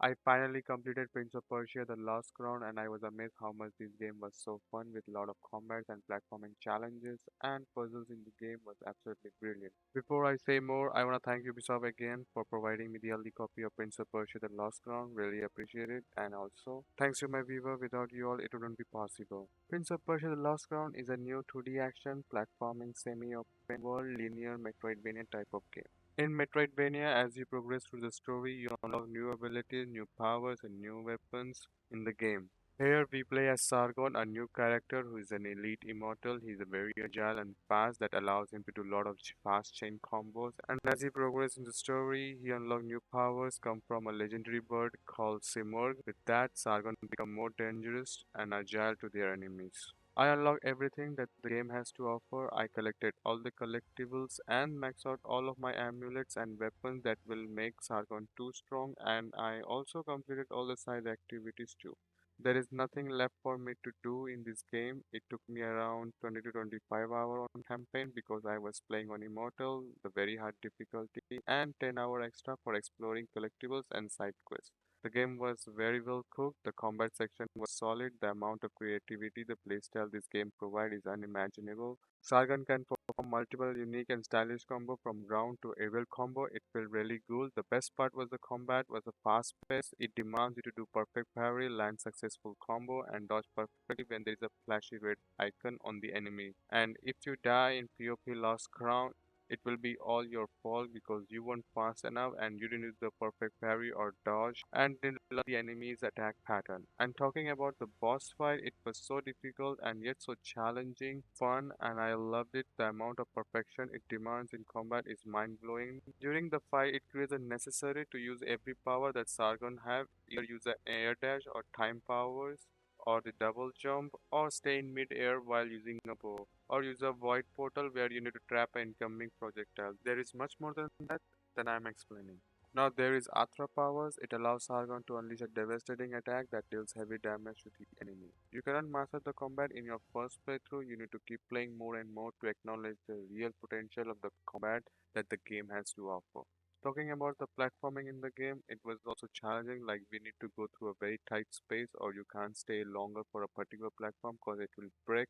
I finally completed Prince of Persia The Lost Crown and I was amazed how much this game was so fun with a lot of combats and platforming challenges and puzzles in the game was absolutely brilliant. Before I say more, I want to thank Ubisoft again for providing me the early copy of Prince of Persia The Lost Crown. Really appreciate it. And also, thanks to my viewer, without you all, it wouldn't be possible. Prince of Persia The Lost Crown is a new 2D action, platforming, semi-open world, linear Metroidvania type of game. In Metroidvania, as you progress through the story, you unlock new abilities, new powers, and new weapons in the game. Here we play as Sargon, a new character who is an elite immortal. He's a very agile and fast that allows him to do a lot of fast chain combos. And as he progresses in the story, he unlocks new powers come from a legendary bird called Simurgh. With that, Sargon become more dangerous and agile to their enemies. I unlocked everything that the game has to offer. I collected all the collectibles and maxed out all of my amulets and weapons that will make Sargon too strong, and I also completed all the side activities too. There is nothing left for me to do in this game. It took me around 20 to 25 hours on campaign because I was playing on Immortal, the very hard difficulty, and 10 hours extra for exploring collectibles and side quests. The game was very well cooked, the combat section was solid, the amount of creativity the playstyle this game provides is unimaginable. Sargon can perform multiple unique and stylish combo from ground to aerial combo. It felt really good. The best part was the combat was a fast pace. It demands you to do perfect parry, land successful combo, and dodge perfectly when there is a flashy red icon on the enemy. And if you die in PoP Lost Crown, it will be all your fault because you weren't fast enough and you didn't use the perfect parry or dodge and didn't learn the enemy's attack pattern. And talking about the boss fight, it was so difficult and yet so challenging, fun, and I loved it. The amount of perfection it demands in combat is mind-blowing. During the fight, it creates a necessary to use every power that Sargon have, either use an air dash or time powers or the double jump, or stay in mid-air while using a bow, or use a void portal where you need to trap an incoming projectile. There is much more than that than I am explaining. Now there is Atra powers. It allows Sargon to unleash a devastating attack that deals heavy damage to the enemy. You cannot master the combat in your first playthrough. You need to keep playing more and more to acknowledge the real potential of the combat that the game has to offer. Talking about the platforming in the game, it was also challenging. Like we need to go through a very tight space, or you can't stay longer for a particular platform because it will break.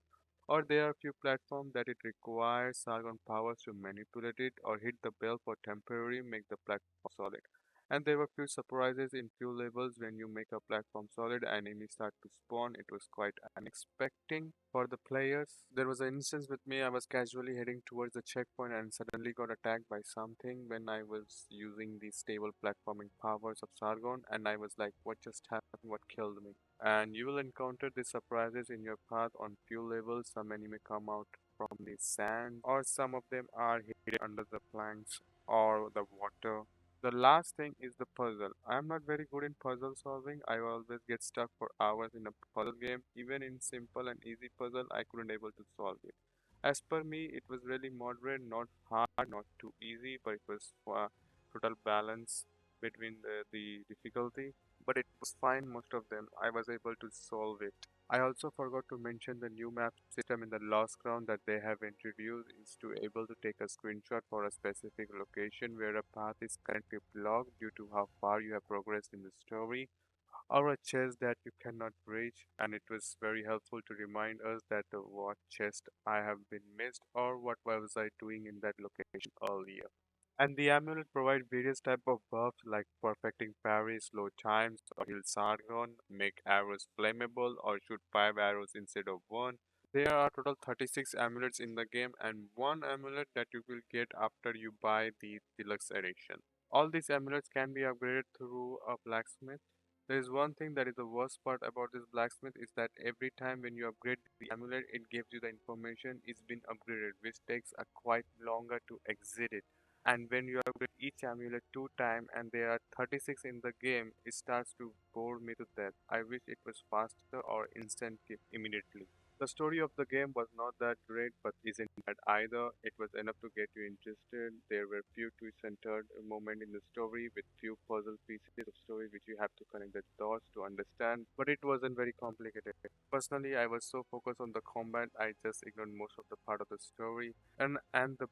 Or there are few platforms that it requires Sargon powers to manipulate it or hit the bell for temporary make the platform solid. And there were few surprises in few levels when you make a platform solid, enemies start to spawn. It was quite unexpected for the players. There was an instance with me, I was casually heading towards the checkpoint and suddenly got attacked by something when I was using the stable platforming powers of Sargon, and I was like, what just happened? What killed me? And you will encounter these surprises in your path on few levels. Some enemy come out from the sand, or some of them are hidden under the planks or the water. The last thing is the puzzle. I am not very good in puzzle solving. I always get stuck for hours in a puzzle game. Even in simple and easy puzzle, I couldn't able to solve it. As per me, it was really moderate, not hard, not too easy, but it was total balance between the difficulty. But it was fine, most of them. I was able to solve it. I also forgot to mention the new map system in the Lost Crown that they have introduced is to able to take a screenshot for a specific location where a path is currently blocked due to how far you have progressed in the story or a chest that you cannot reach, and it was very helpful to remind us that what chest I have been missed or what was I doing in that location earlier. And the amulet provides various type of buffs like perfecting parry, slow times, or heal Sargon, make arrows flammable, or shoot 5 arrows instead of 1. There are total 36 amulets in the game and one amulet that you will get after you buy the deluxe edition. All these amulets can be upgraded through a blacksmith. There is one thing that is the worst part about this blacksmith is that every time when you upgrade the amulet, it gives you the information it's been upgraded, which takes a quite longer to exit it. And when you upgrade each amulet 2 times and there are 36 in the game, it starts to bore me to death. I wish it was faster or instant immediately. The story of the game was not that great, but isn't bad either. It was enough to get you interested. There were few twist-centered moments in the story with few puzzle pieces of story which you have to connect the dots to understand, but it wasn't very complicated. Personally, I was so focused on the combat, I just ignored most of the part of the story. And the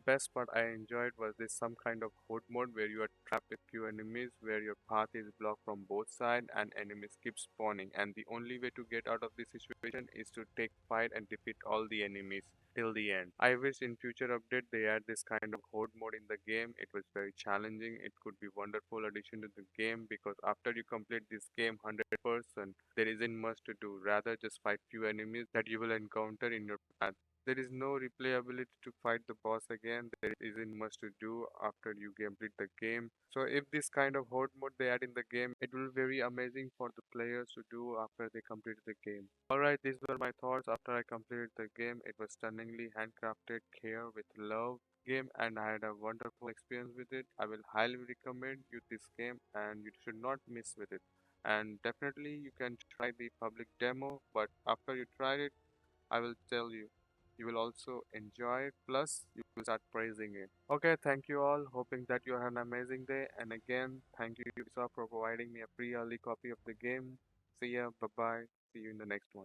best part I enjoyed was this some kind of horde mode where you are trapped with few enemies, where your path is blocked from both sides and enemies keep spawning, and the only way to get out of this situation is to take fight and defeat all the enemies till the end. I wish in future update they add this kind of horde mode in the game. It was very challenging. It could be wonderful addition to the game because after you complete this game 100%, there isn't much to do. Rather just fight few enemies that you will encounter in your path. There is no replayability to fight the boss again. There isn't much to do after you complete the game. So if this kind of horde mode they add in the game, it will be very amazing for the players to do after they complete the game. Alright, these were my thoughts after I completed the game. It was stunningly handcrafted, care with love game, and I had a wonderful experience with it. I will highly recommend you this game and you should not miss with it. And definitely you can try the public demo, but after you try it, I will tell you, you will also enjoy it, plus you will start praising it. Okay, thank you all. Hoping that you have an amazing day. And again, thank you Ubisoft for providing me a free early copy of the game. See ya, bye bye. See you in the next one.